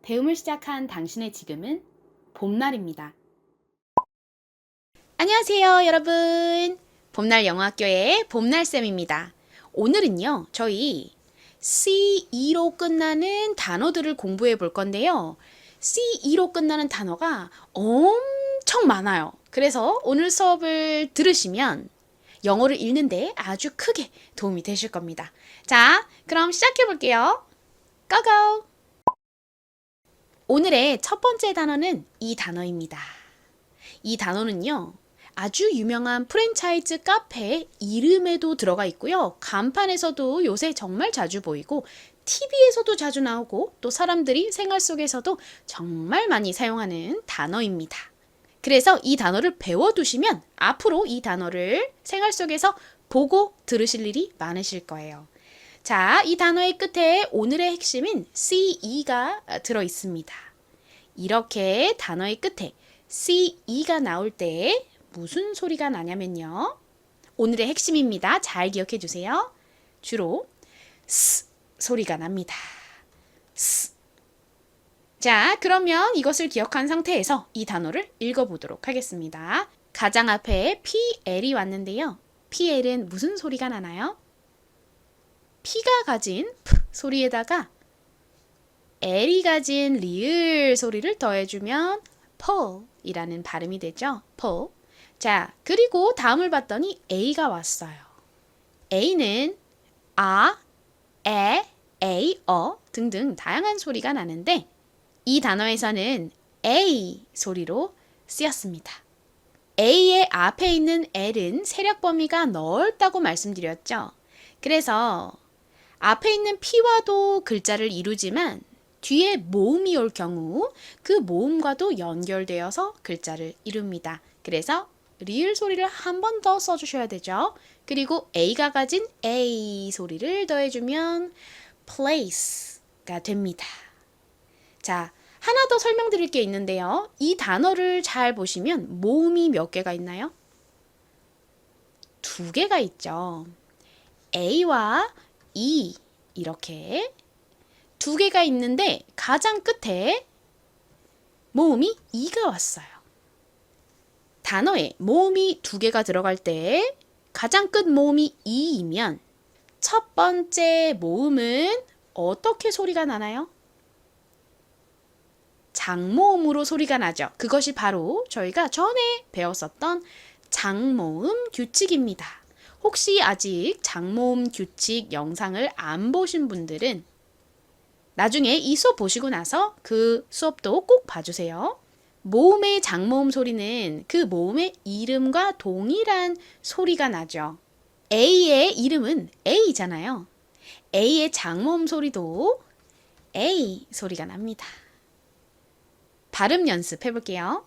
배움을 시작한 당신의 지금은 봄날입니다. 안녕하세요, 여러분. 봄날 영어학교의 봄날쌤입니다. 오늘은요, 저희 C2로 끝나는 단어들을 공부해 볼 건데요. C2로 끝나는 단어가 엄청 많아요. 그래서 오늘 수업을 들으시면 영어를 읽는데 아주 크게 도움이 되실 겁니다. 자, 그럼 시작해 볼게요. 고고! 오늘의 첫 번째 단어는 이 단어입니다. 이 단어는요, 아주 유명한 프랜차이즈 카페 이름에도 들어가 있고요. 간판에서도 요새 정말 자주 보이고, TV에서도 자주 나오고, 또 사람들이 생활 속에서도 정말 많이 사용하는 단어입니다. 그래서 이 단어를 배워두시면 앞으로 이 단어를 생활 속에서 보고 들으실 일이 많으실 거예요. 자, 이 단어의 끝에 오늘의 핵심인 CE가 들어 있습니다. 이렇게 단어의 끝에 CE가 나올 때 무슨 소리가 나냐면요. 오늘의 핵심입니다. 잘 기억해 주세요. 주로 S 소리가 납니다. S. 자, 그러면 이것을 기억한 상태에서 이 단어를 읽어보도록 하겠습니다. 가장 앞에 PL이 왔는데요. PL은 무슨 소리가 나나요? P가 가진 P 소리에다가 L이 가진 리을 소리를 더해주면 P이라는 발음이 되죠. P. 자, 그리고 다음을 봤더니 A가 왔어요. A는 아, 에, 등등 다양한 소리가 나는데 이 단어에서는 A 소리로 쓰였습니다. A의 앞에 있는 L은 세력 범위가 넓다고 말씀드렸죠. 그래서 앞에 있는 P와도 글자를 이루지만 뒤에 모음이 올 경우 그 모음과도 연결되어서 글자를 이룹니다. 그래서 리을 소리를 한 번 더 써주셔야 되죠. 그리고 A가 가진 A 소리를 더해주면 place가 됩니다. 자, 하나 더 설명드릴 게 있는데요. 이 단어를 잘 보시면 모음이 몇 개가 있나요? 2개가 있죠. A와 E 이렇게 2개가 있는데 가장 끝에 모음이 E가 왔어요. 단어에 모음이 2개가 들어갈 때 가장 끝 모음이 E이면 첫 번째 모음은 어떻게 소리가 나나요? 장모음으로 소리가 나죠. 그것이 바로 저희가 전에 배웠었던 장모음 규칙입니다. 혹시 아직 장모음 규칙 영상을 안 보신 분들은 나중에 이 수업 보시고 나서 그 수업도 꼭 봐주세요. 모음의 장모음 소리는 그 모음의 이름과 동일한 소리가 나죠. A의 이름은 A잖아요. A의 장모음 소리도 A 소리가 납니다. 발음 연습해 볼게요.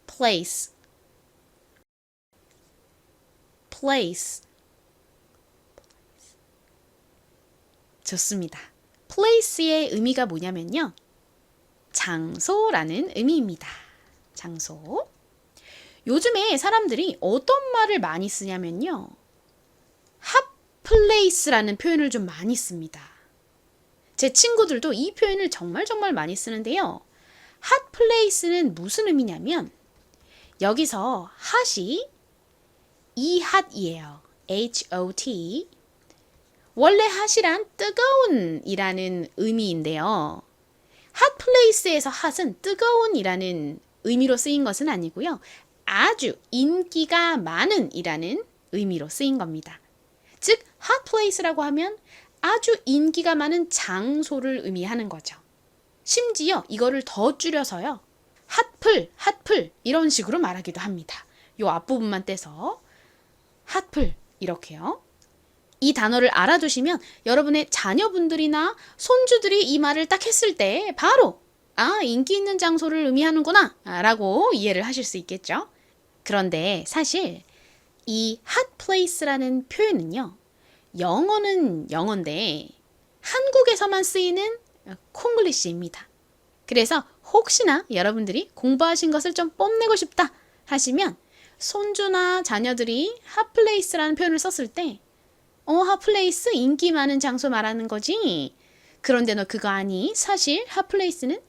place, place. 좋습니다. place의 의미가 뭐냐면요. 장소라는 의미입니다. 장소. 요즘에 사람들이 어떤 말을 많이 쓰냐면요. hot place라는 표현을 좀 많이 씁니다. 제 친구들도 이 표현을 정말 많이 쓰는데요. hot place는 무슨 의미냐면 여기서 hot이 이 hot이에요. H-O-T. 원래 hot이란 뜨거운 이라는 의미인데요. hot place에서 hot은 뜨거운 이라는 의미로 쓰인 것은 아니고요. 아주 인기가 많은 이라는 의미로 쓰인 겁니다. 즉, hot place라고 하면 아주 인기가 많은 장소를 의미하는 거죠. 심지어 이거를 더 줄여서요. 핫플 이런 식으로 말하기도 합니다. 요 앞부분만 떼서 핫플 이렇게요. 이 단어를 알아두시면 여러분의 자녀분들이나 손주들이 이 말을 딱 했을 때 바로 인기 있는 장소를 의미하는구나 라고 이해를 하실 수 있겠죠. 그런데 사실 이 hot place라는 표현은요. 영어는 영어인데 한국에서만 쓰이는 콩글리시입니다. 그래서 혹시나 여러분들이 공부하신 것을 좀 뽐내고 싶다 하시면 손주나 자녀들이 hot place라는 표현을 썼을 때 핫플레이스 인기 많은 장소 말하는 거지. 그런데 너 그거 아니? 사실 핫플레이스는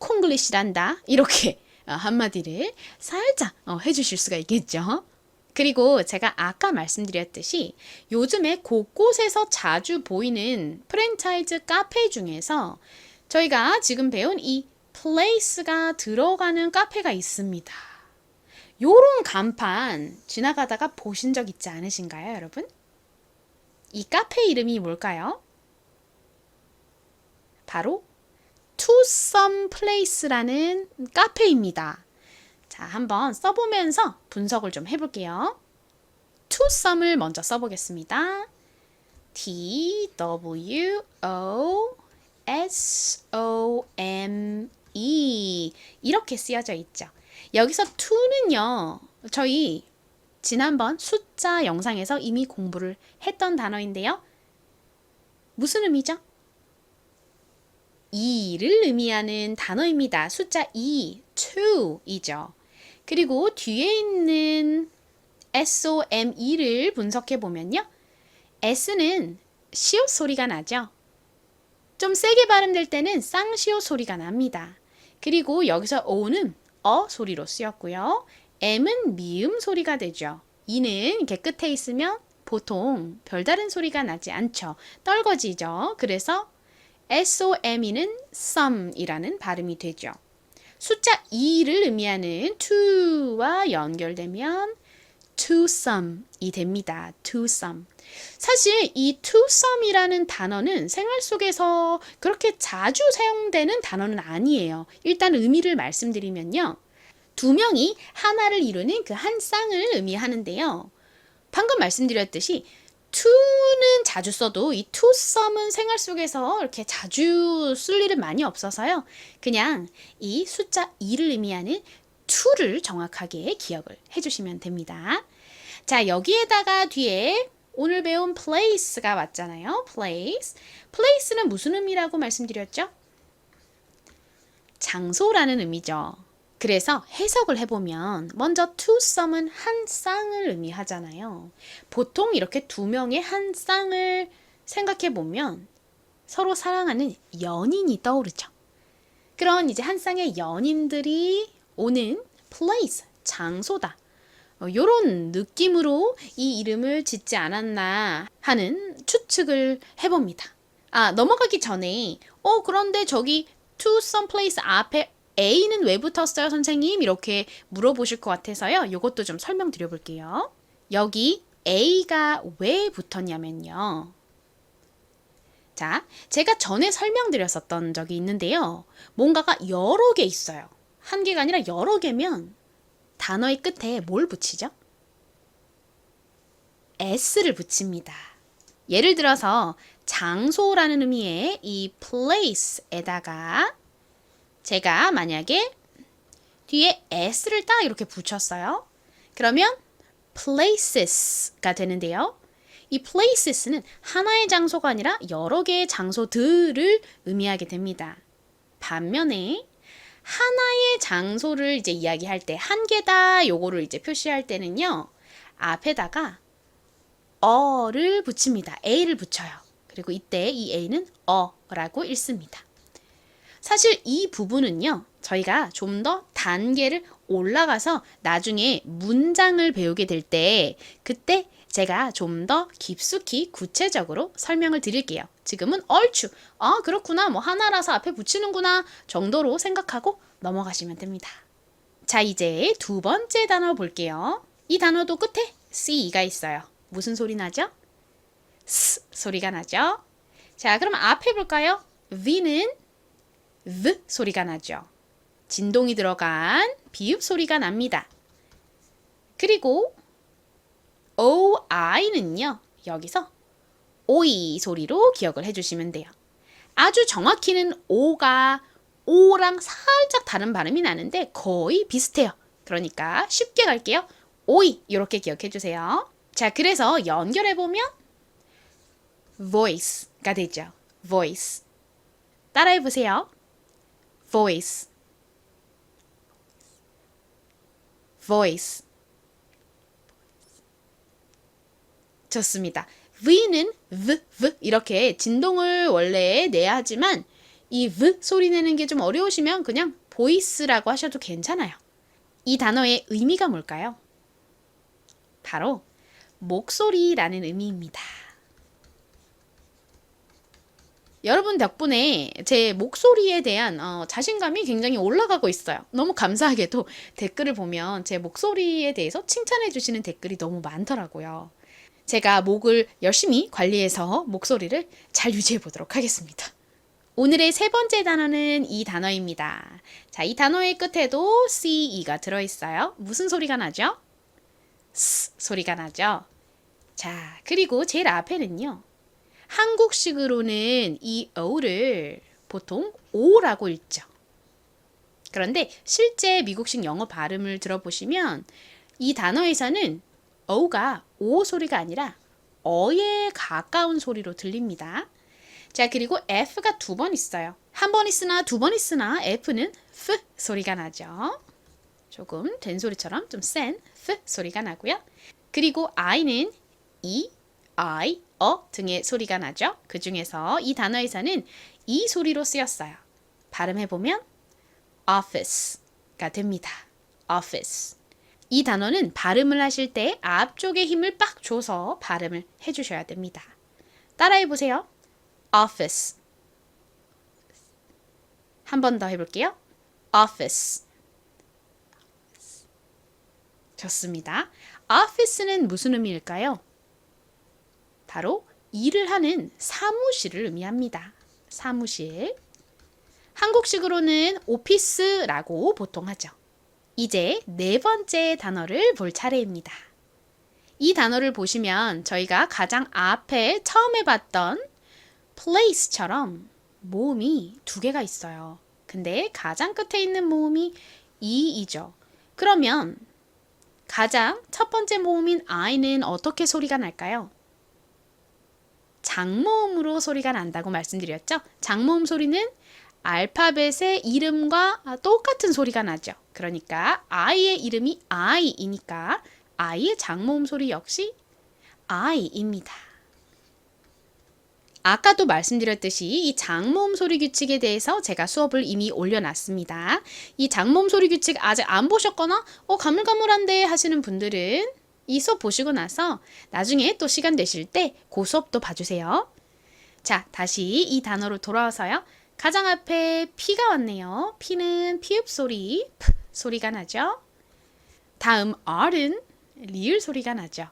콩글리시란다. 이렇게 한마디를 살짝 해주실 수가 있겠죠. 그리고 제가 아까 말씀드렸듯이 요즘에 곳곳에서 자주 보이는 프랜차이즈 카페 중에서 저희가 지금 배운 이 place가 들어가는 카페가 있습니다. 요런 간판 지나가다가 보신 적 있지 않으신가요, 여러분? 이 카페 이름이 뭘까요? 바로 To Some Place라는 카페입니다. 자, 한번 써보면서 분석을 좀 해볼게요. To some을 먼저 써보겠습니다. T-W-O-S-O-M-E 이렇게 쓰여져 있죠. 여기서 to는요, 저희 지난번 숫자 영상에서 이미 공부를 했던 단어인데요. 무슨 의미죠? 2를 의미하는 단어입니다. 숫자 2, 2이죠. 그리고 뒤에 있는 SOME를 분석해 보면요. S는 시옷 소리가 나죠. 좀 세게 발음될 때는 쌍시옷 소리가 납니다. 그리고 여기서 O는 소리로 쓰였고요. M은 미음 소리가 되죠. E는 이렇게 끝에 있으면 보통 별다른 소리가 나지 않죠. 떨거지죠. 그래서 SOME는 some이라는 발음이 되죠. 숫자 2를 의미하는 to와 연결되면 to some이 됩니다. to some. 사실 이 to some이라는 단어는 생활 속에서 그렇게 자주 사용되는 단어는 아니에요. 일단 의미를 말씀드리면요. 두 명이 하나를 이루는 그 한 쌍을 의미하는데요. 방금 말씀드렸듯이 to는 자주 써도 이 to some은 생활 속에서 이렇게 자주 쓸 일은 많이 없어서요. 그냥 이 숫자 2를 의미하는 to를 정확하게 기억을 해주시면 됩니다. 자, 여기에다가 뒤에 오늘 배운 place가 왔잖아요. place. place는 무슨 의미라고 말씀드렸죠? 장소라는 의미죠. 그래서 해석을 해보면 먼저 to some은 한 쌍을 의미하잖아요. 보통 이렇게 두 명의 한 쌍을 생각해보면 서로 사랑하는 연인이 떠오르죠. 그런 이제 한 쌍의 연인들이 오는 place, 장소다. 이런 느낌으로 이 이름을 짓지 않았나 하는 추측을 해봅니다. 넘어가기 전에 그런데 저기 to some place 앞에 A는 왜 붙었어요, 선생님? 이렇게 물어보실 것 같아서요. 이것도 좀 설명드려 볼게요. 여기 A가 왜 붙었냐면요. 자, 제가 전에 설명드렸었던 적이 있는데요. 뭔가가 여러 개 있어요. 한 개가 아니라 여러 개면 단어의 끝에 뭘 붙이죠? S를 붙입니다. 예를 들어서 장소라는 의미의 이 place에다가 제가 만약에 뒤에 s를 딱 이렇게 붙였어요. 그러면 places가 되는데요. 이 places는 하나의 장소가 아니라 여러 개의 장소들을 의미하게 됩니다. 반면에 하나의 장소를 이제 이야기할 때 한 개다 요거를 이제 표시할 때는요. 앞에다가 어를 붙입니다. a를 붙여요. 그리고 이때 이 a는 어라고 읽습니다. 사실 이 부분은요. 저희가 좀 더 단계를 올라가서 나중에 문장을 배우게 될 때 그때 제가 좀 더 깊숙이 구체적으로 설명을 드릴게요. 지금은 얼추 그렇구나 뭐 하나라서 앞에 붙이는구나 정도로 생각하고 넘어가시면 됩니다. 자, 이제 두 번째 단어 볼게요. 이 단어도 끝에 C가 있어요. 무슨 소리 나죠? S 소리가 나죠? 자, 그럼 앞에 볼까요? V는 V 소리가 나죠. 진동이 들어간 비읍 소리가 납니다. 그리고 OI는요. 여기서 오이 소리로 기억을 해주시면 돼요. 아주 정확히는 O가 O랑 살짝 다른 발음이 나는데 거의 비슷해요. 그러니까 쉽게 갈게요. 오이 이렇게 기억해 주세요. 자, 그래서 연결해보면 voice가 되죠. voice. 따라해보세요. voice. voice. 좋습니다. V는 V 이렇게 진동을 원래 내야 하지만 이 V 소리 내는 게 좀 어려우시면 그냥 보이스라고 하셔도 괜찮아요. 이 단어의 의미가 뭘까요? 바로 목소리라는 의미입니다. 여러분 덕분에 제 목소리에 대한 자신감이 굉장히 올라가고 있어요. 너무 감사하게도 댓글을 보면 제 목소리에 대해서 칭찬해 주시는 댓글이 너무 많더라고요. 제가 목을 열심히 관리해서 목소리를 잘 유지해 보도록 하겠습니다. 오늘의 세 번째 단어는 이 단어입니다. 자, 이 단어의 끝에도 CE가 들어있어요. 무슨 소리가 나죠? S 소리가 나죠? 자, 그리고 제일 앞에는요. 한국식으로는 이 O를 보통 O라고 읽죠. 그런데 실제 미국식 영어 발음을 들어보시면 이 단어에서는 O가 O 소리가 아니라 어에 가까운 소리로 들립니다. 자, 그리고 F가 두 번 있어요. 한 번 있으나 두 번 있으나 F는 F 소리가 나죠. 조금 된 소리처럼 좀 센 F 소리가 나고요. 그리고 I는 E, I, 등의 소리가 나죠. 그 중에서 이 단어에서는 이 소리로 쓰였어요. 발음해보면 office가 됩니다. office. 이 단어는 발음을 하실 때 앞쪽에 힘을 빡 줘서 발음을 해주셔야 됩니다. 따라해보세요. office. 한 번 더 해볼게요. office. 좋습니다. office는 무슨 의미일까요? 바로 일을 하는 사무실을 의미합니다. 사무실. 한국식으로는 오피스라고 보통 하죠. 이제 네 번째 단어를 볼 차례입니다. 이 단어를 보시면 저희가 가장 앞에 처음에 봤던 place처럼 모음이 두 개가 있어요. 근데 가장 끝에 있는 모음이 E이죠. 그러면 가장 첫 번째 모음인 I는 어떻게 소리가 날까요? 장모음으로 소리가 난다고 말씀드렸죠? 장모음 소리는 알파벳의 이름과 똑같은 소리가 나죠. 그러니까 I의 이름이 I이니까 I의 장모음 소리 역시 I입니다. 아까도 말씀드렸듯이 이 장모음 소리 규칙에 대해서 제가 수업을 이미 올려놨습니다. 이 장모음 소리 규칙 아직 안 보셨거나 가물가물한데 하시는 분들은 이 수업 보시고 나서 나중에 또 시간 되실 때 그 수업도 봐주세요. 자, 다시 이 단어로 돌아와서요. 가장 앞에 P가 왔네요. P는 피읍 소리, P 소리가 나죠. 다음 R은 리을 소리가 나죠.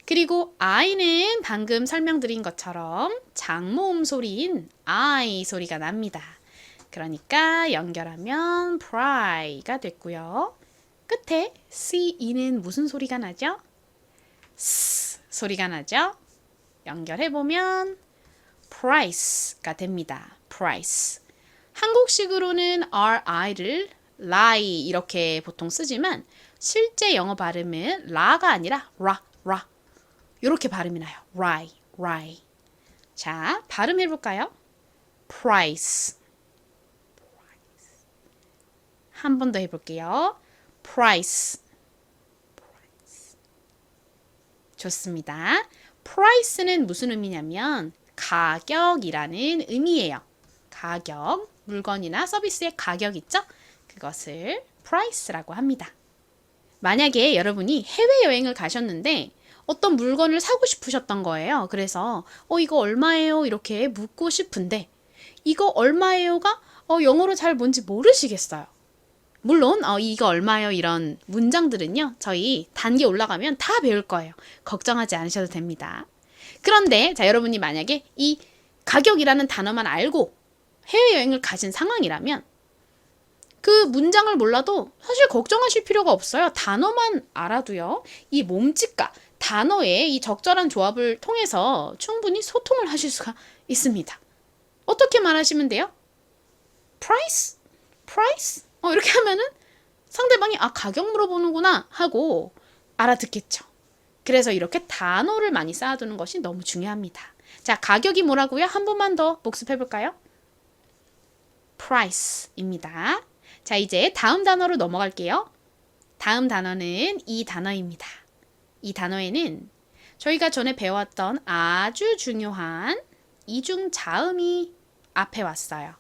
그리고 I는 방금 설명드린 것처럼 장모음 소리인 I 소리가 납니다. 그러니까 연결하면 pry가 됐고요. 끝에 CE는 무슨 소리가 나죠? S 소리가 나죠? 연결해보면 price가 됩니다. price. 한국식으로는 RI를 lie 이렇게 보통 쓰지만 실제 영어 발음은 라가 아니라 라 이렇게 발음이 나요. ry. 자, 발음해볼까요? price. 한 번 더 해볼게요. price. 좋습니다. price는 무슨 의미냐면 가격이라는 의미예요. 가격, 물건이나 서비스의 가격 있죠? 그것을 price라고 합니다. 만약에 여러분이 해외여행을 가셨는데 어떤 물건을 사고 싶으셨던 거예요. 그래서 이거 얼마예요? 이렇게 묻고 싶은데 이거 얼마예요가 영어로 잘 뭔지 모르시겠어요. 물론 이거 얼마예요? 이런 문장들은요. 저희 단계 올라가면 다 배울 거예요. 걱정하지 않으셔도 됩니다. 그런데 자, 여러분이 만약에 이 가격이라는 단어만 알고 해외여행을 가신 상황이라면 그 문장을 몰라도 사실 걱정하실 필요가 없어요. 단어만 알아도요. 이 몸짓과 단어의 이 적절한 조합을 통해서 충분히 소통을 하실 수가 있습니다. 어떻게 말하시면 돼요? price? 이렇게 하면은 상대방이 가격 물어보는구나 하고 알아듣겠죠. 그래서 이렇게 단어를 많이 쌓아두는 것이 너무 중요합니다. 자, 가격이 뭐라고요? 한 번만 더 복습해볼까요? price입니다. 자, 이제 다음 단어로 넘어갈게요. 다음 단어는 이 단어입니다. 이 단어에는 저희가 전에 배웠던 아주 중요한 이중자음이 앞에 왔어요.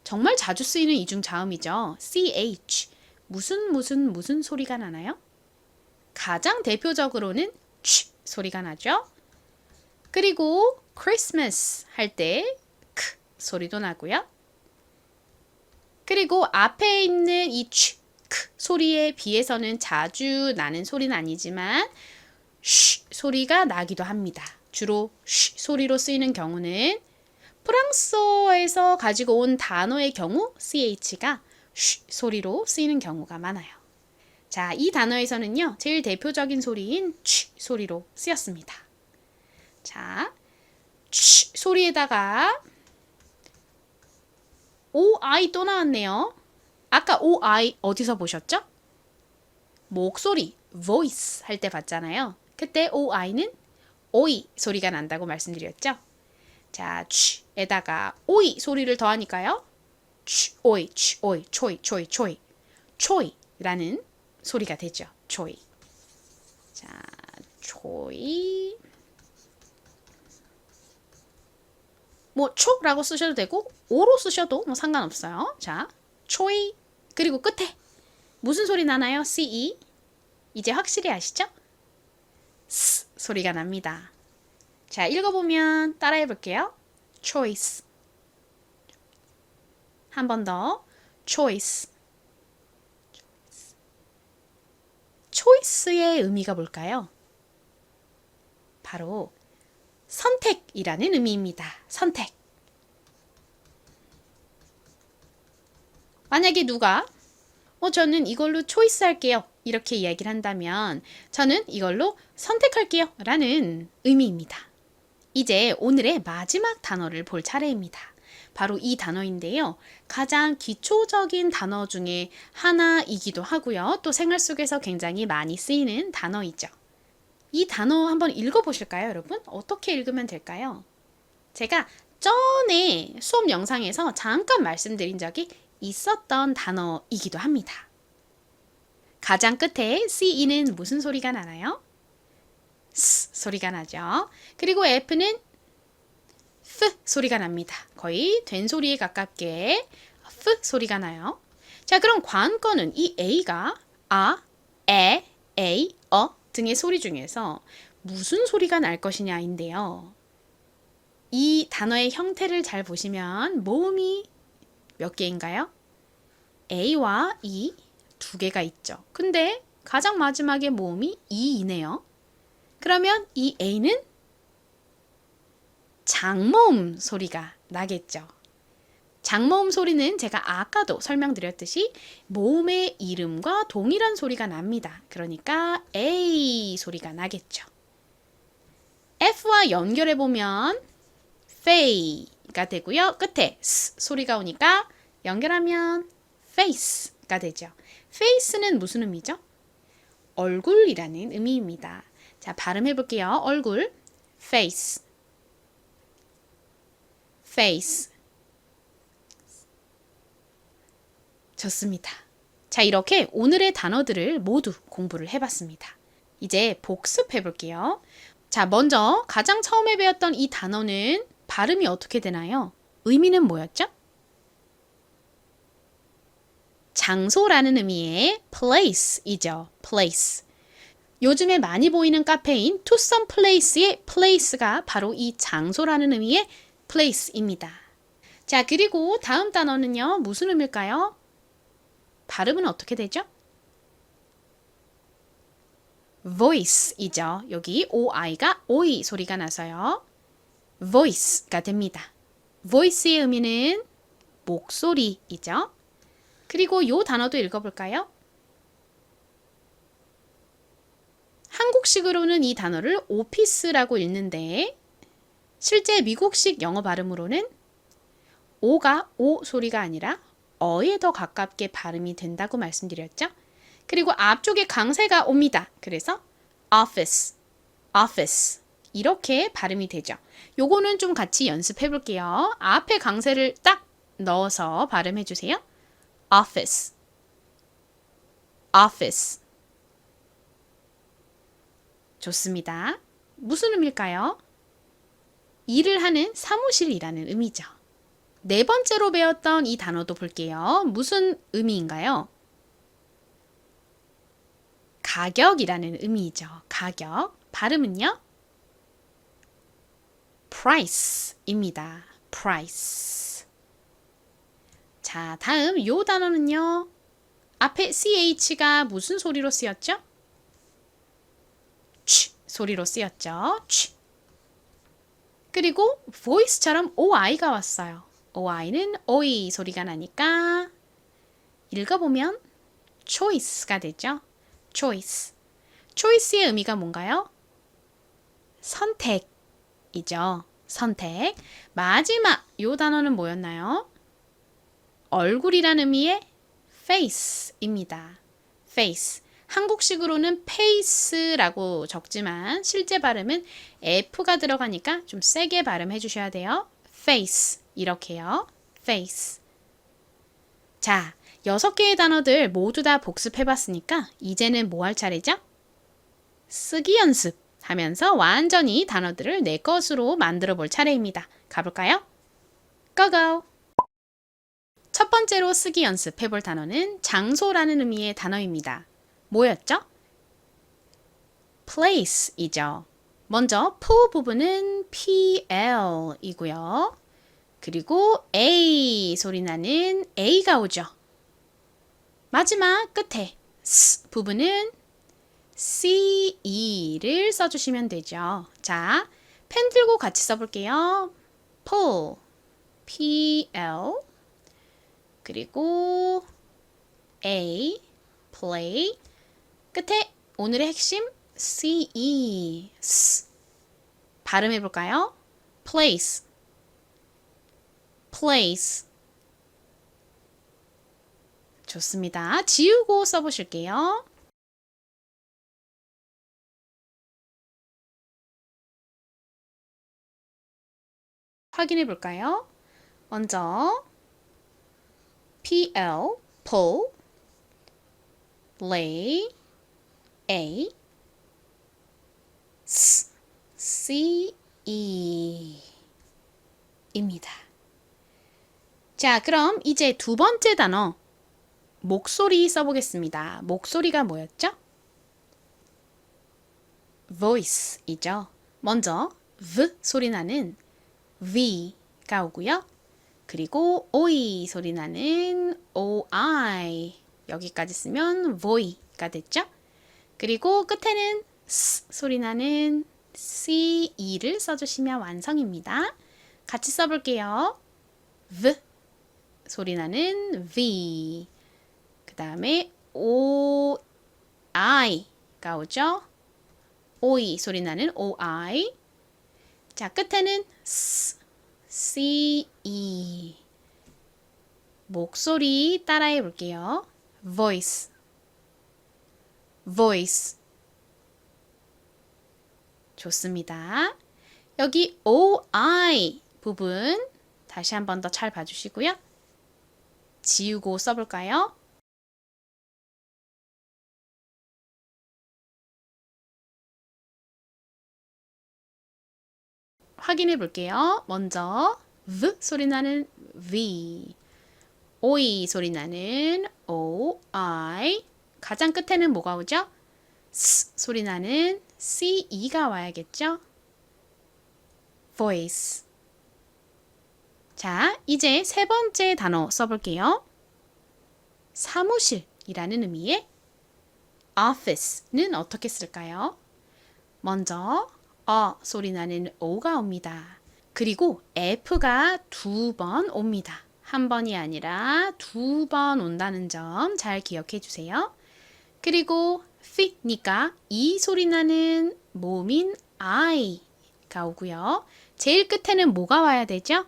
정말 자주 쓰이는 이중자음이죠. ch. 무슨 소리가 나나요? 가장 대표적으로는 ch 소리가 나죠. 그리고 Christmas 할 때 크 소리도 나고요. 그리고 앞에 있는 이 ch, 크 소리에 비해서는 자주 나는 소리는 아니지만 쉬 소리가 나기도 합니다. 주로 쉬 소리로 쓰이는 경우는 프랑스어에서 가지고 온 단어의 경우 ch가 쉬 소리로 쓰이는 경우가 많아요. 자, 이 단어에서는요, 제일 대표적인 소리인 취 소리로 쓰였습니다. 자, 취 소리에다가 OI 또 나왔네요. 아까 OI 어디서 보셨죠? 목소리, voice 할 때 봤잖아요. 그때 OI는 오이 소리가 난다고 말씀드렸죠? 자, 취에다가 오이 소리를 더하니까요. 취, 오이, 초이, 초이라는 소리가 되죠. 초이. 자, 초이. 뭐 초라고 쓰셔도 되고 오로 쓰셔도 뭐 상관없어요. 자, 초이. 그리고 끝에 무슨 소리 나나요? ce. 이제 확실히 아시죠? 스 소리가 납니다. 자, 읽어보면 따라해 볼게요. choice. 한 번 더. choice. choice의 의미가 뭘까요? 바로 선택이라는 의미입니다. 선택. 만약에 누가 저는 이걸로 초이스 할게요. 이렇게 이야기를 한다면 저는 이걸로 선택할게요. 라는 의미입니다. 이제 오늘의 마지막 단어를 볼 차례입니다. 바로 이 단어인데요. 가장 기초적인 단어 중에 하나이기도 하고요. 또 생활 속에서 굉장히 많이 쓰이는 단어이죠. 이 단어 한번 읽어보실까요, 여러분? 어떻게 읽으면 될까요? 제가 전에 수업 영상에서 잠깐 말씀드린 적이 있었던 단어이기도 합니다. 가장 끝에 ce는 무슨 소리가 나나요? 스 소리가 나죠. 그리고 f는 f 소리가 납니다. 거의 된 소리에 가깝게 f 소리가 나요. 자, 그럼 관건은 이 a가 아, 에, 에이, 등의 소리 중에서 무슨 소리가 날 것이냐인데요. 이 단어의 형태를 잘 보시면 모음이 몇 개인가요? A와 E 두 개가 있죠. 근데 가장 마지막에 모음이 E이네요. 그러면 이 A는 장모음 소리가 나겠죠. 장모음 소리는 제가 아까도 설명드렸듯이 모음의 이름과 동일한 소리가 납니다. 그러니까 A 소리가 나겠죠. F와 연결해보면 Fay가 되고요. 끝에 S 소리가 오니까 연결하면 face가 되죠. face는 무슨 의미죠? 얼굴이라는 의미입니다. 자, 발음해볼게요. 얼굴, face, face. 좋습니다. 자, 이렇게 오늘의 단어들을 모두 공부를 해봤습니다. 이제 복습해볼게요. 자, 먼저 가장 처음에 배웠던 이 단어는 발음이 어떻게 되나요? 의미는 뭐였죠? 장소라는 의미의 place이죠. place. 요즘에 많이 보이는 카페인 to some place의 place가 바로 이 장소라는 의미의 place입니다. 자, 그리고 다음 단어는요. 무슨 의미일까요? 발음은 어떻게 되죠? voice이죠. 여기 oi가 oi 소리가 나서요. voice가 됩니다. voice의 의미는 목소리이죠. 그리고 이 단어도 읽어볼까요? 한국식으로는 이 단어를 오피스라고 읽는데 실제 미국식 영어 발음으로는 오가 오 소리가 아니라 어에 더 가깝게 발음이 된다고 말씀드렸죠. 그리고 앞쪽에 강세가 옵니다. 그래서 office, office 이렇게 발음이 되죠. 요거는 좀 같이 연습해 볼게요. 앞에 강세를 딱 넣어서 발음해 주세요. office, office. 좋습니다. 무슨 의미일까요? 일을 하는 사무실이라는 의미죠. 네 번째로 배웠던 이 단어도 볼게요. 무슨 의미인가요? 가격이라는 의미이죠. 가격. 발음은요? price입니다. price. 자, 다음 요 단어는요. 앞에 ch가 무슨 소리로 쓰였죠? 취 소리로 쓰였죠. 취. 그리고 voice처럼 oi가 왔어요. oi는 oi 소리가 나니까 읽어보면 choice가 되죠. choice. choice의 의미가 뭔가요? 선택이죠. 선택. 마지막 요 단어는 뭐였나요? 얼굴이란 의미의 face입니다. face. 한국식으로는 pace라고 적지만 실제 발음은 F가 들어가니까 좀 세게 발음해 주셔야 돼요. face. 이렇게요. face. 자, 6개의 단어들 모두 다 복습해 봤으니까 이제는 뭐 할 차례죠? 쓰기 연습 하면서 완전히 단어들을 내 것으로 만들어 볼 차례입니다. 가볼까요? 고고! 첫 번째로 쓰기 연습해 볼 단어는 장소라는 의미의 단어입니다. 뭐였죠? place이죠. 먼저 푸 부분은 pl이고요. 그리고 a 소리 나는 a가 오죠. 마지막 끝에 s 부분은 ce를 써주시면 되죠. 자, 펜 들고 같이 써볼게요. pull, pl, 그리고 a, play, 끝에 오늘의 핵심 ce, s. 발음해볼까요? place, place. 좋습니다. 지우고 써보실게요. 확인해 볼까요? 먼저 PL, pull, lay, A, S, C, E 입니다. 자, 그럼 이제 두 번째 단어 목소리 써보겠습니다. 목소리가 뭐였죠? voice이죠. 먼저 V 소리 나는 V가 오고요. 그리고 OI 소리 나는 OI 여기까지 쓰면 voi가 됐죠. 그리고 끝에는 S 소리 나는 CE를 써주시면 완성입니다. 같이 써볼게요. V 소리 나는 V 그 다음에 OI가 오죠. OI 소리 나는 OI 자 끝에는 S CE 목소리 따라해 볼게요. voice, voice. 좋습니다. 여기 OI 부분 다시 한 번 더 잘 봐주시고요. 지우고 써볼까요? 확인해 볼게요. 먼저 V 소리 나는 V, OI 소리 나는 OI, 가장 끝에는 뭐가 오죠? S 소리 나는 CE가 와야겠죠? voice. 자, 이제 세 번째 단어 써볼게요. 사무실이라는 의미의 office는 어떻게 쓸까요? 먼저 소리 나는 O가 옵니다. 그리고 F가 2번 옵니다. 한 번이 아니라 2번 온다는 점 잘 기억해 주세요. 그리고 fit니까 E 소리 나는 모음인 I가 오고요. 제일 끝에는 뭐가 와야 되죠?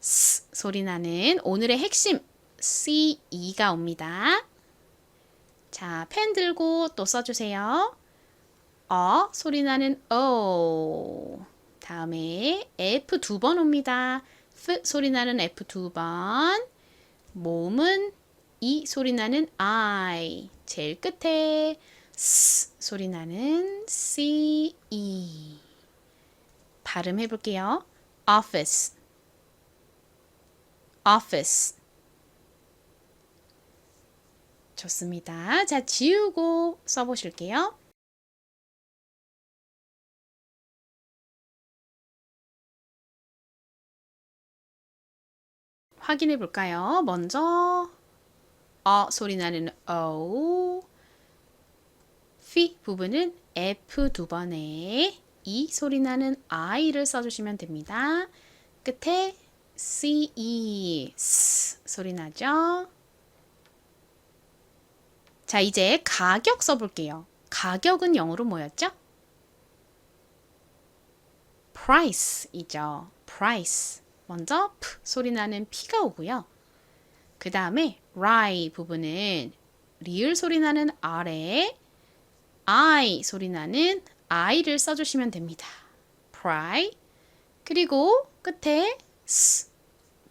S 소리 나는 오늘의 핵심 CE가 옵니다. 자, 펜 들고 또 써주세요. 소리 나는 O. 다음에 F 2번 옵니다. F 소리 나는 F 2번. 모음은 E 소리 나는 I. 제일 끝에 S 소리 나는 CE. 발음해 볼게요. office, office. 좋습니다. 자, 지우고 써보실게요. 확인해 볼까요? 먼저 소리 나는 O, F 부분은 F 두 번에 E 소리 나는 I를 써주시면 됩니다. 끝에 C, S 소리 나죠? 자, 이제 가격 써볼게요. 가격은 영어로 뭐였죠? price이죠. price. 먼저 P 소리 나는 P가 오고요. 그 다음에 리 부분은 리을 소리 나는 R에 I 소리 나는 I를 써주시면 됩니다. pry. 그리고 끝에 S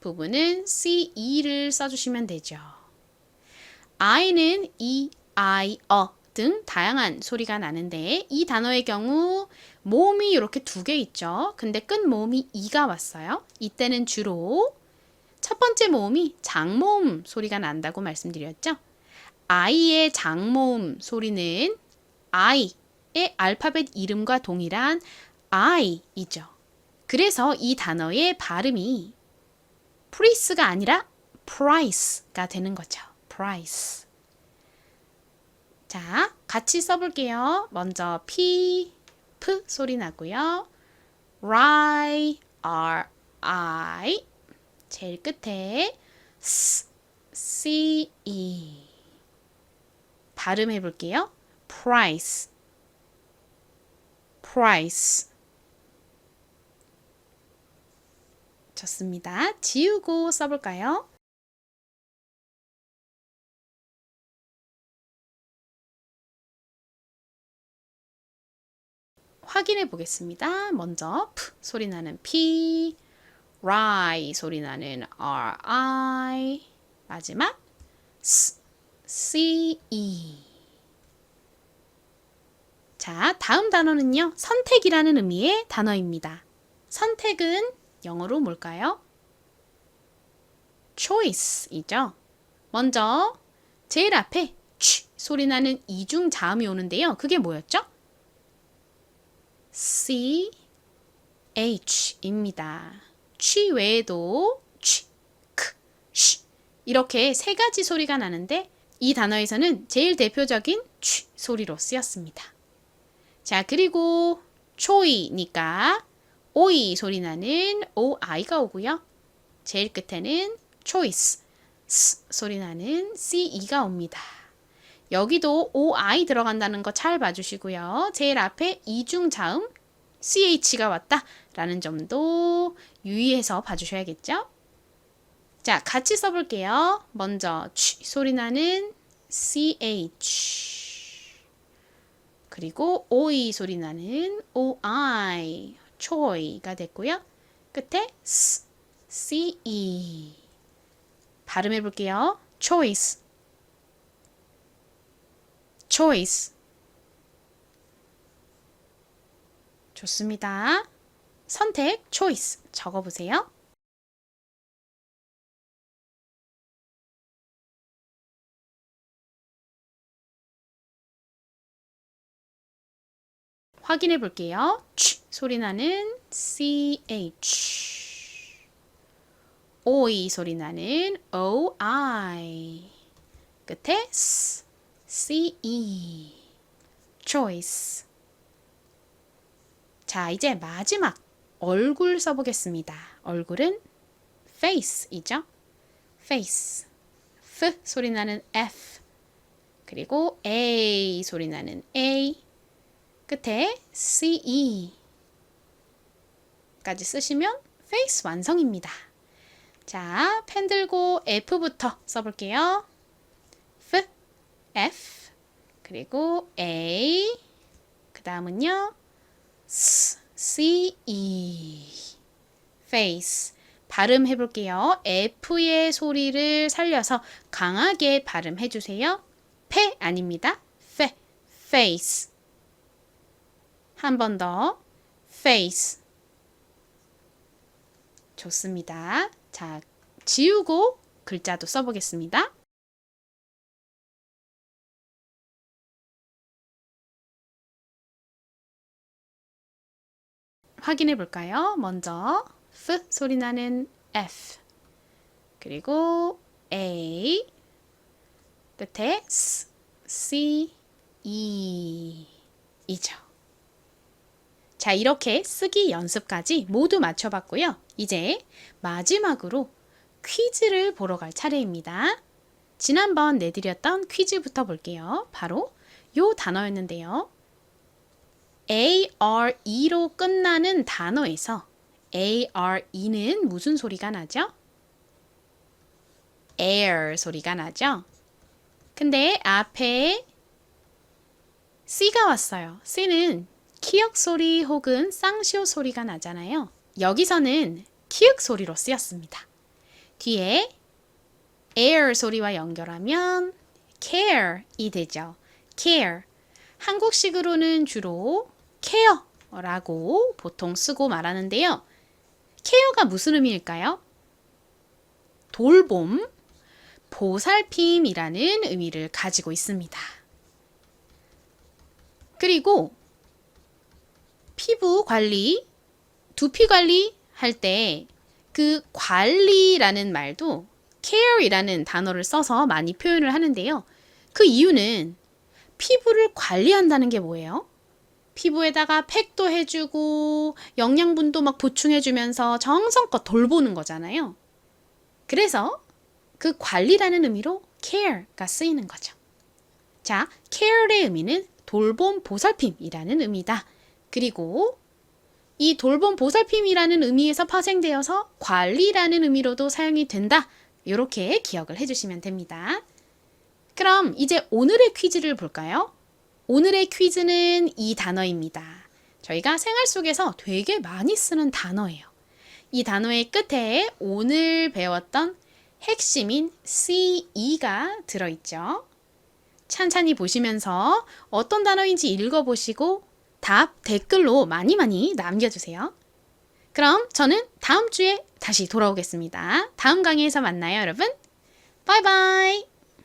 부분은 CE를 써주시면 되죠. I는 E, I, 등 다양한 소리가 나는데 이 단어의 경우 모음이 이렇게 두 개 있죠. 근데 끝 모음이 E가 왔어요. 이때는 주로 첫 번째 모음이 장모음 소리가 난다고 말씀드렸죠. I의 장모음 소리는 I의 알파벳 이름과 동일한 I이죠. 그래서 이 단어의 발음이 price가 아니라 price가 되는 거죠. price. 자, 같이 써볼게요. 먼저 P, P 소리 나고요. R, R, I. 제일 끝에 S, C, E. 발음해 볼게요. price, price. 좋습니다. 지우고 써볼까요? 확인해 보겠습니다. 먼저 P 소리 나는 P, R 소리 나는 RI, 마지막 S, C, E. 자, 다음 단어는요. 선택이라는 의미의 단어입니다. 선택은 영어로 뭘까요? choice이죠. 먼저 제일 앞에 취 소리 나는 이중 자음이 오는데요. 그게 뭐였죠? C, H입니다. 취 외에도 취, 크, 쉬 이렇게 세 가지 소리가 나는데 이 단어에서는 제일 대표적인 취 소리로 쓰였습니다. 자, 그리고 초이니까 오이 소리 나는 OI가 오고요. 제일 끝에는 choice, S 소리 나는 CE가 옵니다. 여기도 OI 들어간다는 거 잘 봐주시고요. 제일 앞에 이중 자음 CH가 왔다 라는 점도 유의해서 봐주셔야겠죠? 자, 같이 써볼게요. 먼저 취 소리 나는 CH, 그리고 OE 소리 나는 OI, choi가 됐고요. 끝에 S, CE. 발음해 볼게요. choice, choice. 좋습니다. 선택, choice 적어보세요. 확인해 볼게요. 취 소리 나는 CH, OE 소리 나는 OI, 끝에 S, CE, choice. 자, 이제 마지막 얼굴 써보겠습니다. 얼굴은 face이죠. face. F 소리 나는 F, 그리고 A 소리 나는 A, 끝에 CE 까지 쓰시면 face 완성입니다. 자, 펜 들고 F부터 써볼게요. F, F, 그리고 A, 그 다음은요 S, C, E, face. 발음해 볼게요. F의 소리를 살려서 강하게 발음해 주세요. 페 아닙니다. 페, face. 한 번 더. face. 좋습니다. 자, 지우고 글자도 써보겠습니다. 확인해 볼까요? 먼저 F 소리 나는 F, 그리고 A, 끝에 S, C, E 이죠. 자, 이렇게 쓰기 연습까지 모두 맞춰봤고요. 이제 마지막으로 퀴즈를 보러 갈 차례입니다. 지난번 내드렸던 퀴즈부터 볼게요. 바로 요 단어였는데요. ARE로 끝나는 단어에서 ARE는 무슨 소리가 나죠? air 소리가 나죠? 근데 앞에 C가 왔어요. C는 키읔 소리 혹은 쌍시오 소리가 나잖아요. 여기서는 키읔 소리로 쓰였습니다. 뒤에 air 소리와 연결하면 care이 되죠. care. 한국식으로는 주로 care라고 보통 쓰고 말하는데요. care가 무슨 의미일까요? 돌봄, 보살핌이라는 의미를 가지고 있습니다. 그리고 피부 관리, 두피 관리 할 때 그 관리라는 말도 care이라는 단어를 써서 많이 표현을 하는데요. 그 이유는 피부를 관리한다는 게 뭐예요? 피부에다가 팩도 해주고 영양분도 막 보충해주면서 정성껏 돌보는 거잖아요. 그래서 그 관리라는 의미로 care가 쓰이는 거죠. 자, care의 의미는 돌봄, 보살핌이라는 의미다. 그리고 이 돌봄, 보살핌이라는 의미에서 파생되어서 관리라는 의미로도 사용이 된다. 이렇게 기억을 해주시면 됩니다. 그럼 이제 오늘의 퀴즈를 볼까요? 오늘의 퀴즈는 이 단어입니다. 저희가 생활 속에서 되게 많이 쓰는 단어예요. 이 단어의 끝에 오늘 배웠던 핵심인 CE가 들어있죠. 찬찬히 보시면서 어떤 단어인지 읽어보시고 답 댓글로 많이 남겨주세요. 그럼 저는 다음 주에 다시 돌아오겠습니다. 다음 강의에서 만나요, 여러분. 바이바이.